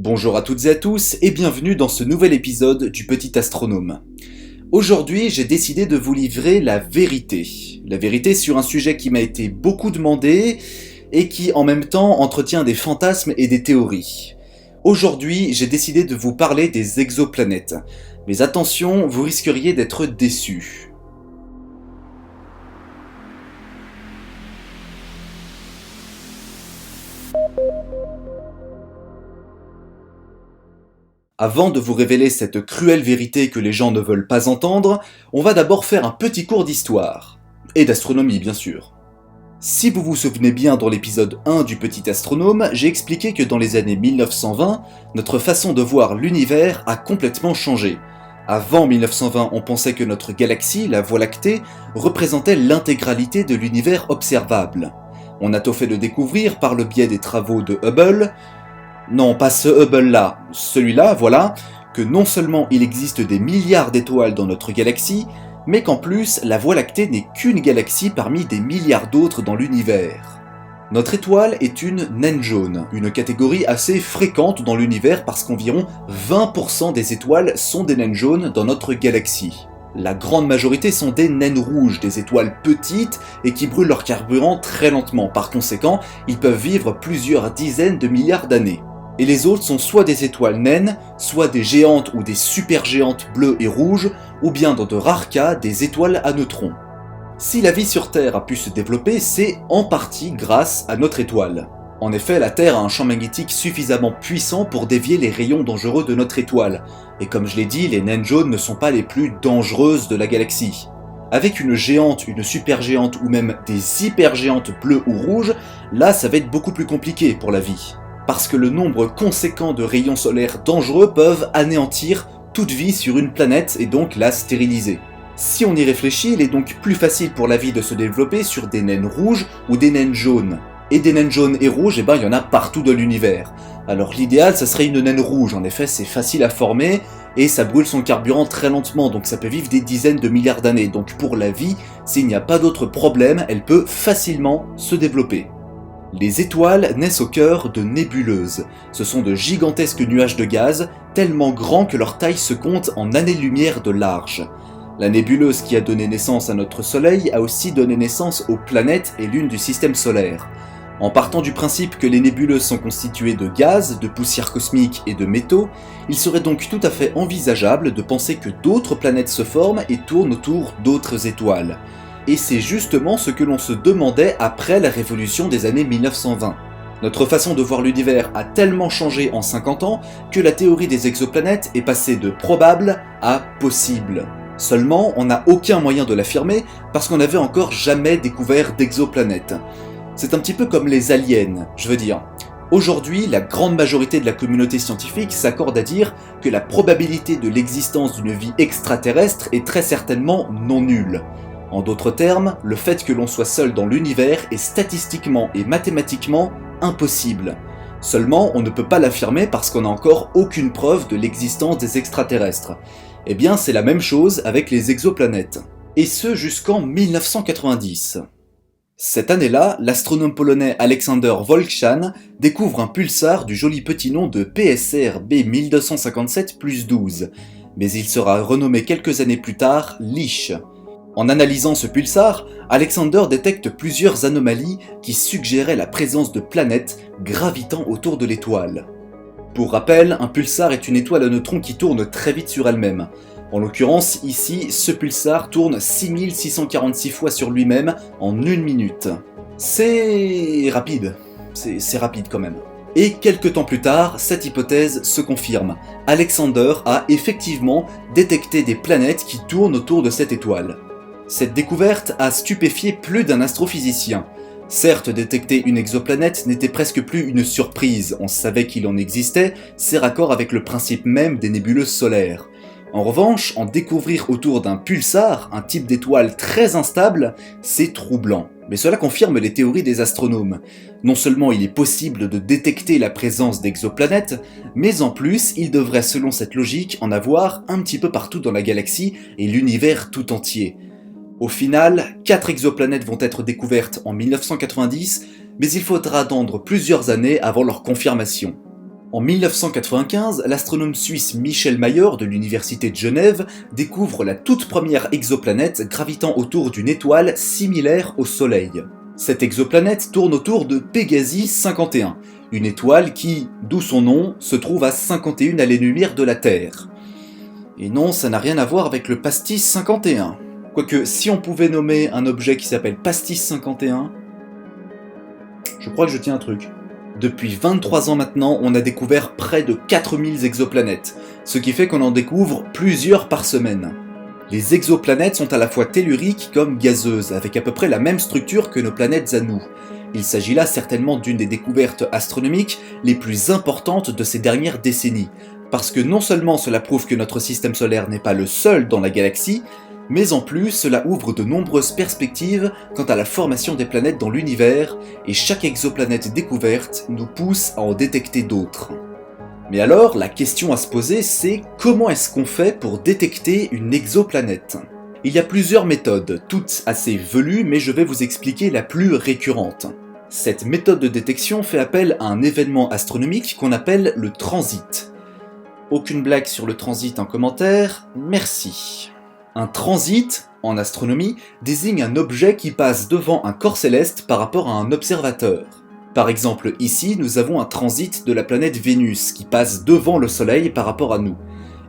Bonjour à toutes et à tous et bienvenue dans ce nouvel épisode du Petit Astronome. Aujourd'hui, j'ai décidé de vous livrer la vérité. La vérité sur un sujet qui m'a été beaucoup demandé et qui en même temps entretient des fantasmes et des théories. Aujourd'hui, j'ai décidé de vous parler des exoplanètes. Mais attention, vous risqueriez d'être déçus. Avant de vous révéler cette cruelle vérité que les gens ne veulent pas entendre, on va d'abord faire un petit cours d'histoire. Et d'astronomie, bien sûr. Si vous vous souvenez bien, dans l'épisode 1 du Petit Astronome, j'ai expliqué que dans les années 1920, notre façon de voir l'univers a complètement changé. Avant 1920, on pensait que notre galaxie, la Voie lactée, représentait l'intégralité de l'univers observable. On a tôt fait de découvrir par le biais des travaux de Hubble. Non, pas ce Hubble-là, celui-là, voilà, que non seulement il existe des milliards d'étoiles dans notre galaxie, mais qu'en plus, la Voie lactée n'est qu'une galaxie parmi des milliards d'autres dans l'univers. Notre étoile est une naine jaune, une catégorie assez fréquente dans l'univers parce qu'environ 20% des étoiles sont des naines jaunes dans notre galaxie. La grande majorité sont des naines rouges, des étoiles petites et qui brûlent leur carburant très lentement. Par conséquent, ils peuvent vivre plusieurs dizaines de milliards d'années. Et les autres sont soit des étoiles naines, soit des géantes ou des supergéantes bleues et rouges, ou bien dans de rares cas, des étoiles à neutrons. Si la vie sur Terre a pu se développer, c'est en partie grâce à notre étoile. En effet, la Terre a un champ magnétique suffisamment puissant pour dévier les rayons dangereux de notre étoile. Et comme je l'ai dit, les naines jaunes ne sont pas les plus dangereuses de la galaxie. Avec une géante, une supergéante ou même des hypergéantes bleues ou rouges, là ça va être beaucoup plus compliqué pour la vie. Parce que le nombre conséquent de rayons solaires dangereux peuvent anéantir toute vie sur une planète et donc la stériliser. Si on y réfléchit, il est donc plus facile pour la vie de se développer sur des naines rouges ou des naines jaunes. Et des naines jaunes et rouges, il y en a partout dans l'univers. Alors l'idéal, ça serait une naine rouge, en effet c'est facile à former et ça brûle son carburant très lentement, donc ça peut vivre des dizaines de milliards d'années. Donc pour la vie, s'il n'y a pas d'autre problème, elle peut facilement se développer. Les étoiles naissent au cœur de nébuleuses. Ce sont de gigantesques nuages de gaz, tellement grands que leur taille se compte en années-lumière de large. La nébuleuse qui a donné naissance à notre Soleil a aussi donné naissance aux planètes et lunes du système solaire. En partant du principe que les nébuleuses sont constituées de gaz, de poussière cosmique et de métaux, il serait donc tout à fait envisageable de penser que d'autres planètes se forment et tournent autour d'autres étoiles. Et c'est justement ce que l'on se demandait après la révolution des années 1920. Notre façon de voir l'univers a tellement changé en 50 ans que la théorie des exoplanètes est passée de probable à possible. Seulement, on n'a aucun moyen de l'affirmer parce qu'on n'avait encore jamais découvert d'exoplanètes. C'est un petit peu comme les aliens, je veux dire. Aujourd'hui, la grande majorité de la communauté scientifique s'accorde à dire que la probabilité de l'existence d'une vie extraterrestre est très certainement non nulle. En d'autres termes, le fait que l'on soit seul dans l'univers est statistiquement et mathématiquement impossible. Seulement, on ne peut pas l'affirmer parce qu'on n'a encore aucune preuve de l'existence des extraterrestres. Eh bien, c'est la même chose avec les exoplanètes. Et ce jusqu'en 1990. Cette année-là, l'astronome polonais Aleksander Volczan découvre un pulsar du joli petit nom de PSR B1257+12, mais il sera renommé quelques années plus tard LISH. En analysant ce pulsar, Alexander détecte plusieurs anomalies qui suggéraient la présence de planètes gravitant autour de l'étoile. Pour rappel, un pulsar est une étoile à neutrons qui tourne très vite sur elle-même. En l'occurrence, ici, ce pulsar tourne 6646 fois sur lui-même en 1 minute. C'est rapide. C'est rapide quand même. Et quelques temps plus tard, cette hypothèse se confirme. Alexander a effectivement détecté des planètes qui tournent autour de cette étoile. Cette découverte a stupéfié plus d'un astrophysicien. Certes, détecter une exoplanète n'était presque plus une surprise, on savait qu'il en existait, c'est raccord avec le principe même des nébuleuses solaires. En revanche, en découvrir autour d'un pulsar, un type d'étoile très instable, c'est troublant. Mais cela confirme les théories des astronomes. Non seulement il est possible de détecter la présence d'exoplanètes, mais en plus, il devrait selon cette logique en avoir un petit peu partout dans la galaxie et l'univers tout entier. Au final, 4 exoplanètes vont être découvertes en 1990, mais il faudra attendre plusieurs années avant leur confirmation. En 1995, l'astronome suisse Michel Mayor de l'Université de Genève découvre la toute première exoplanète gravitant autour d'une étoile similaire au Soleil. Cette exoplanète tourne autour de Pégasi 51, une étoile qui, d'où son nom, se trouve à 51 années-lumière de la Terre. Et non, ça n'a rien à voir avec le Pastis 51. Quoique, si on pouvait nommer un objet qui s'appelle Pastis 51, je crois que je tiens un truc. Depuis 23 ans maintenant, on a découvert près de 4000 exoplanètes, ce qui fait qu'on en découvre plusieurs par semaine. Les exoplanètes sont à la fois telluriques comme gazeuses, avec à peu près la même structure que nos planètes à nous. Il s'agit là certainement d'une des découvertes astronomiques les plus importantes de ces dernières décennies, parce que non seulement cela prouve que notre système solaire n'est pas le seul dans la galaxie, mais en plus cela ouvre de nombreuses perspectives quant à la formation des planètes dans l'univers, et chaque exoplanète découverte nous pousse à en détecter d'autres. Mais alors, la question à se poser, c'est comment est-ce qu'on fait pour détecter une exoplanète ? Il y a plusieurs méthodes, toutes assez velues, mais je vais vous expliquer la plus récurrente. Cette méthode de détection fait appel à un événement astronomique qu'on appelle le transit. Aucune blague sur le transit en commentaire, merci. Un transit, en astronomie, désigne un objet qui passe devant un corps céleste par rapport à un observateur. Par exemple, ici, nous avons un transit de la planète Vénus qui passe devant le Soleil par rapport à nous.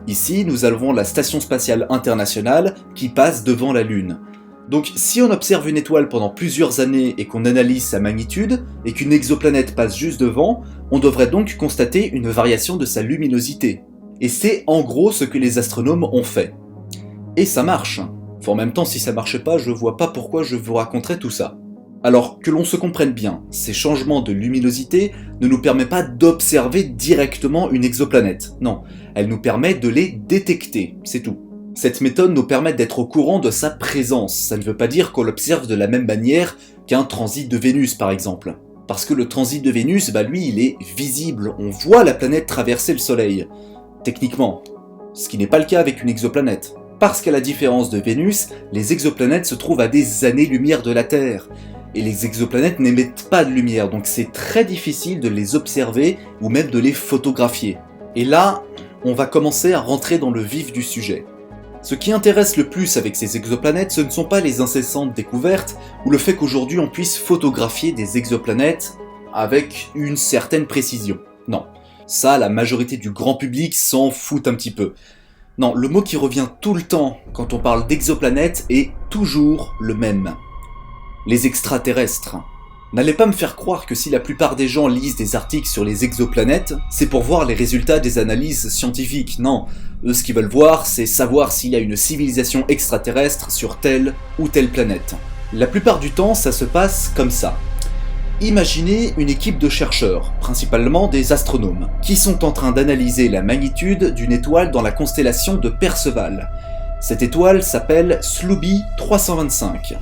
Ici, nous avons la Station Spatiale Internationale qui passe devant la Lune. Donc, si on observe une étoile pendant plusieurs années et qu'on analyse sa magnitude, et qu'une exoplanète passe juste devant, on devrait donc constater une variation de sa luminosité. Et c'est en gros ce que les astronomes ont fait. Et ça marche. Enfin, en même temps, si ça marchait pas, je vois pas pourquoi je vous raconterais tout ça. Alors, que l'on se comprenne bien, ces changements de luminosité ne nous permettent pas d'observer directement une exoplanète. Non, elle nous permet de les détecter, c'est tout. Cette méthode nous permet d'être au courant de sa présence. Ça ne veut pas dire qu'on l'observe de la même manière qu'un transit de Vénus, par exemple. Parce que le transit de Vénus, lui, il est visible. On voit la planète traverser le Soleil. Techniquement. Ce qui n'est pas le cas avec une exoplanète. Parce qu'à la différence de Vénus, les exoplanètes se trouvent à des années-lumière de la Terre. Et les exoplanètes n'émettent pas de lumière, donc c'est très difficile de les observer ou même de les photographier. Et là, on va commencer à rentrer dans le vif du sujet. Ce qui intéresse le plus avec ces exoplanètes, ce ne sont pas les incessantes découvertes ou le fait qu'aujourd'hui on puisse photographier des exoplanètes avec une certaine précision. Non, ça la majorité du grand public s'en fout un petit peu. Non, le mot qui revient tout le temps quand on parle d'exoplanètes est toujours le même. Les extraterrestres. N'allez pas me faire croire que si la plupart des gens lisent des articles sur les exoplanètes, c'est pour voir les résultats des analyses scientifiques. Non, eux ce qu'ils veulent voir, c'est savoir s'il y a une civilisation extraterrestre sur telle ou telle planète. La plupart du temps, ça se passe comme ça. Imaginez une équipe de chercheurs, principalement des astronomes, qui sont en train d'analyser la magnitude d'une étoile dans la constellation de Perceval. Cette étoile s'appelle Slooby 325.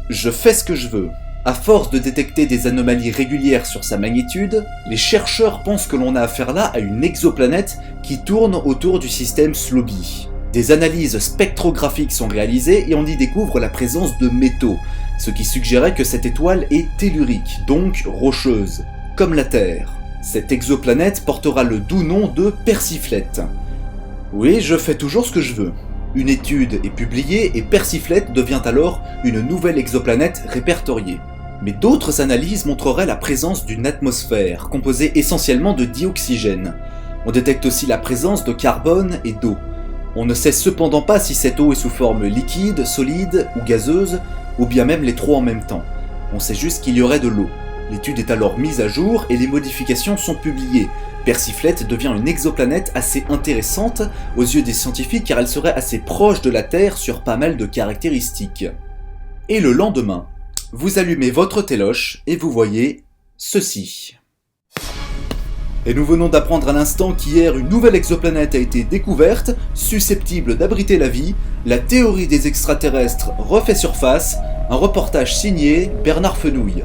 Je fais ce que je veux. À force de détecter des anomalies régulières sur sa magnitude, les chercheurs pensent que l'on a affaire là à une exoplanète qui tourne autour du système Slooby. Des analyses spectrographiques sont réalisées et on y découvre la présence de métaux, ce qui suggérait que cette étoile est tellurique, donc rocheuse, comme la Terre. Cette exoplanète portera le doux nom de Persiflette. Oui, je fais toujours ce que je veux. Une étude est publiée et Persiflette devient alors une nouvelle exoplanète répertoriée. Mais d'autres analyses montreraient la présence d'une atmosphère, composée essentiellement de dioxygène. On détecte aussi la présence de carbone et d'eau. On ne sait cependant pas si cette eau est sous forme liquide, solide ou gazeuse, ou bien même les trois en même temps. On sait juste qu'il y aurait de l'eau. L'étude est alors mise à jour et les modifications sont publiées. Persiflette devient une exoplanète assez intéressante aux yeux des scientifiques car elle serait assez proche de la Terre sur pas mal de caractéristiques. Et le lendemain, vous allumez votre téloche et vous voyez ceci. Et nous venons d'apprendre à l'instant qu'hier une nouvelle exoplanète a été découverte, susceptible d'abriter la vie, la théorie des extraterrestres refait surface, un reportage signé Bernard Fenouil.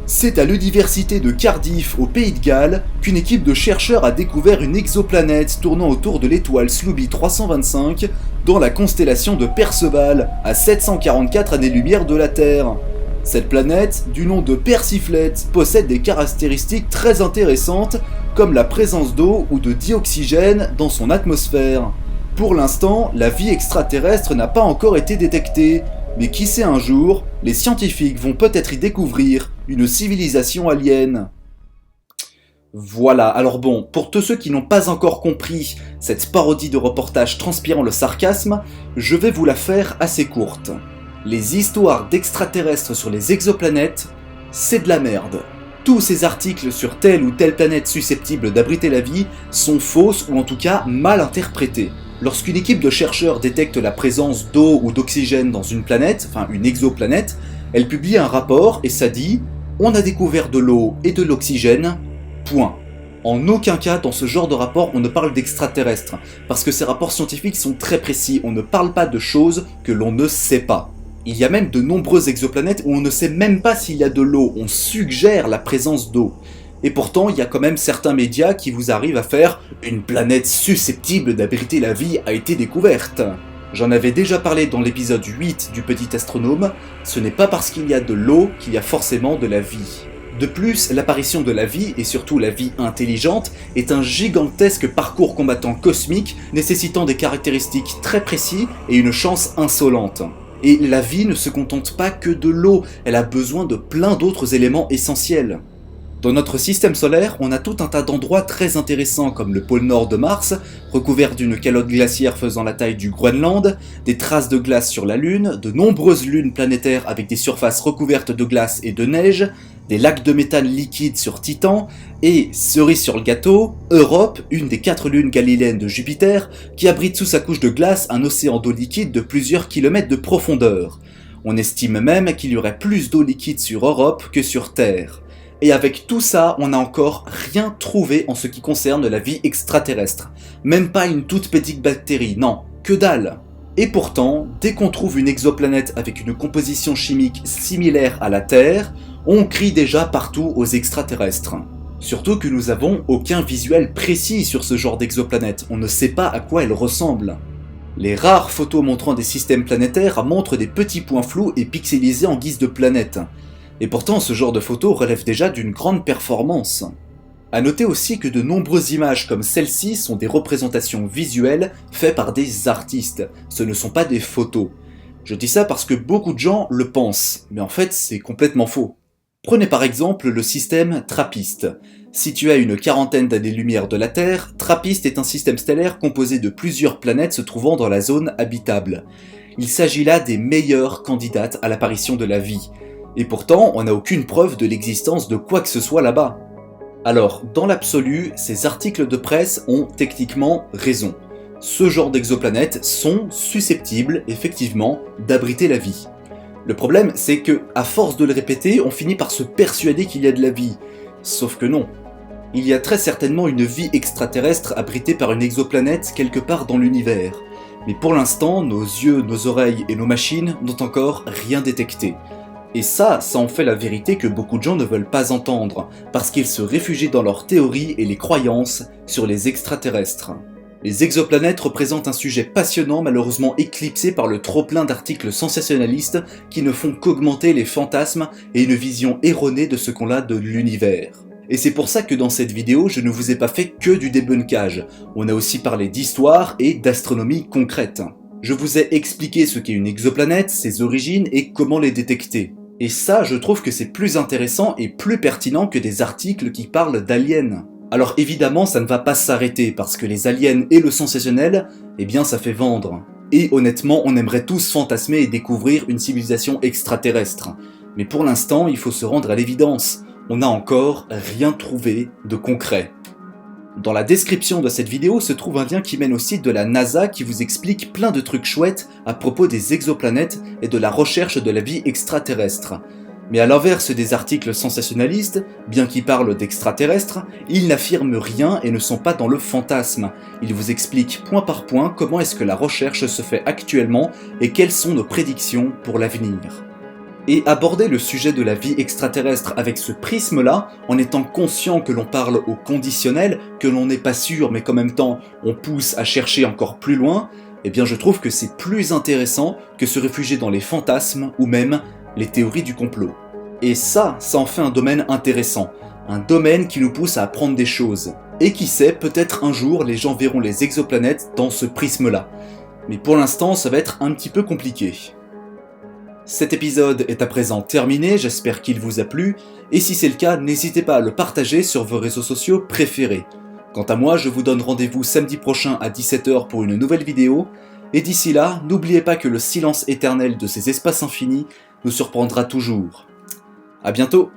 C'est à l'université de Cardiff au Pays de Galles qu'une équipe de chercheurs a découvert une exoplanète tournant autour de l'étoile Slooby 325 dans la constellation de Perceval, à 744 années-lumière de la Terre. Cette planète, du nom de Persiflette, possède des caractéristiques très intéressantes comme la présence d'eau ou de dioxygène dans son atmosphère. Pour l'instant, la vie extraterrestre n'a pas encore été détectée, mais qui sait un jour, les scientifiques vont peut-être y découvrir une civilisation alien. Voilà, alors bon, pour tous ceux qui n'ont pas encore compris cette parodie de reportage transpirant le sarcasme, je vais vous la faire assez courte. Les histoires d'extraterrestres sur les exoplanètes, c'est de la merde. Tous ces articles sur telle ou telle planète susceptible d'abriter la vie sont fausses ou en tout cas mal interprétés. Lorsqu'une équipe de chercheurs détecte la présence d'eau ou d'oxygène dans une planète, enfin une exoplanète, elle publie un rapport et ça dit « On a découvert de l'eau et de l'oxygène », point. En aucun cas dans ce genre de rapport on ne parle d'extraterrestres, parce que ces rapports scientifiques sont très précis, on ne parle pas de choses que l'on ne sait pas. Il y a même de nombreuses exoplanètes où on ne sait même pas s'il y a de l'eau, on suggère la présence d'eau. Et pourtant, il y a quand même certains médias qui vous arrivent à faire « Une planète susceptible d'abriter la vie a été découverte ». J'en avais déjà parlé dans l'épisode 8 du Petit Astronome, ce n'est pas parce qu'il y a de l'eau qu'il y a forcément de la vie. De plus, l'apparition de la vie, et surtout la vie intelligente, est un gigantesque parcours combattant cosmique nécessitant des caractéristiques très précises et une chance insolente. Et la vie ne se contente pas que de l'eau, elle a besoin de plein d'autres éléments essentiels. Dans notre système solaire, on a tout un tas d'endroits très intéressants comme le pôle nord de Mars, recouvert d'une calotte glaciaire faisant la taille du Groenland, des traces de glace sur la Lune, de nombreuses lunes planétaires avec des surfaces recouvertes de glace et de neige, des lacs de méthane liquide sur Titan, et, cerise sur le gâteau, Europe, une des 4 lunes galiléennes de Jupiter, qui abrite sous sa couche de glace un océan d'eau liquide de plusieurs kilomètres de profondeur. On estime même qu'il y aurait plus d'eau liquide sur Europe que sur Terre. Et avec tout ça, on n'a encore rien trouvé en ce qui concerne la vie extraterrestre. Même pas une toute petite bactérie, non, que dalle. Et pourtant, dès qu'on trouve une exoplanète avec une composition chimique similaire à la Terre, on crie déjà partout aux extraterrestres. Surtout que nous avons aucun visuel précis sur ce genre d'exoplanète, on ne sait pas à quoi elle ressemble. Les rares photos montrant des systèmes planétaires montrent des petits points flous et pixelisés en guise de planètes. Et pourtant, ce genre de photos relève déjà d'une grande performance. A noter aussi que de nombreuses images comme celle-ci sont des représentations visuelles faites par des artistes, ce ne sont pas des photos. Je dis ça parce que beaucoup de gens le pensent, mais en fait c'est complètement faux. Prenez par exemple le système TRAPPIST. Situé à une quarantaine d'années-lumière de la Terre, TRAPPIST est un système stellaire composé de plusieurs planètes se trouvant dans la zone habitable. Il s'agit là des meilleures candidates à l'apparition de la vie. Et pourtant, on n'a aucune preuve de l'existence de quoi que ce soit là-bas. Alors, dans l'absolu, ces articles de presse ont techniquement raison. Ce genre d'exoplanètes sont susceptibles, effectivement, d'abriter la vie. Le problème, c'est que, à force de le répéter, on finit par se persuader qu'il y a de la vie. Sauf que non. Il y a très certainement une vie extraterrestre abritée par une exoplanète quelque part dans l'univers. Mais pour l'instant, nos yeux, nos oreilles et nos machines n'ont encore rien détecté. Et ça en fait la vérité que beaucoup de gens ne veulent pas entendre, parce qu'ils se réfugient dans leurs théories et les croyances sur les extraterrestres. Les exoplanètes représentent un sujet passionnant malheureusement éclipsé par le trop-plein d'articles sensationnalistes qui ne font qu'augmenter les fantasmes et une vision erronée de ce qu'on a de l'univers. Et c'est pour ça que dans cette vidéo, je ne vous ai pas fait que du débunkage, on a aussi parlé d'histoire et d'astronomie concrète. Je vous ai expliqué ce qu'est une exoplanète, ses origines et comment les détecter. Et ça, je trouve que c'est plus intéressant et plus pertinent que des articles qui parlent d'aliens. Alors évidemment, ça ne va pas s'arrêter, parce que les aliens et le sensationnel, eh bien ça fait vendre. Et honnêtement, on aimerait tous fantasmer et découvrir une civilisation extraterrestre. Mais pour l'instant, il faut se rendre à l'évidence. On n'a encore rien trouvé de concret. Dans la description de cette vidéo se trouve un lien qui mène au site de la NASA qui vous explique plein de trucs chouettes à propos des exoplanètes et de la recherche de la vie extraterrestre. Mais à l'inverse des articles sensationnalistes, bien qu'ils parlent d'extraterrestres, ils n'affirment rien et ne sont pas dans le fantasme. Ils vous expliquent point par point comment est-ce que la recherche se fait actuellement et quelles sont nos prédictions pour l'avenir. Et aborder le sujet de la vie extraterrestre avec ce prisme-là, en étant conscient que l'on parle au conditionnel, que l'on n'est pas sûr mais qu'en même temps on pousse à chercher encore plus loin, eh bien je trouve que c'est plus intéressant que se réfugier dans les fantasmes ou même les théories du complot. Et ça en fait un domaine intéressant, Un domaine qui nous pousse à apprendre des choses. Et qui sait, peut-être un jour les gens verront les exoplanètes dans ce prisme-là. Mais pour l'instant, ça va être un petit peu compliqué. Cet épisode est à présent terminé, j'espère qu'il vous a plu, et si c'est le cas, n'hésitez pas à le partager sur vos réseaux sociaux préférés. Quant à moi, je vous donne rendez-vous samedi prochain à 17h pour une nouvelle vidéo, et d'ici là, n'oubliez pas que le silence éternel de ces espaces infinis nous surprendra toujours. A bientôt!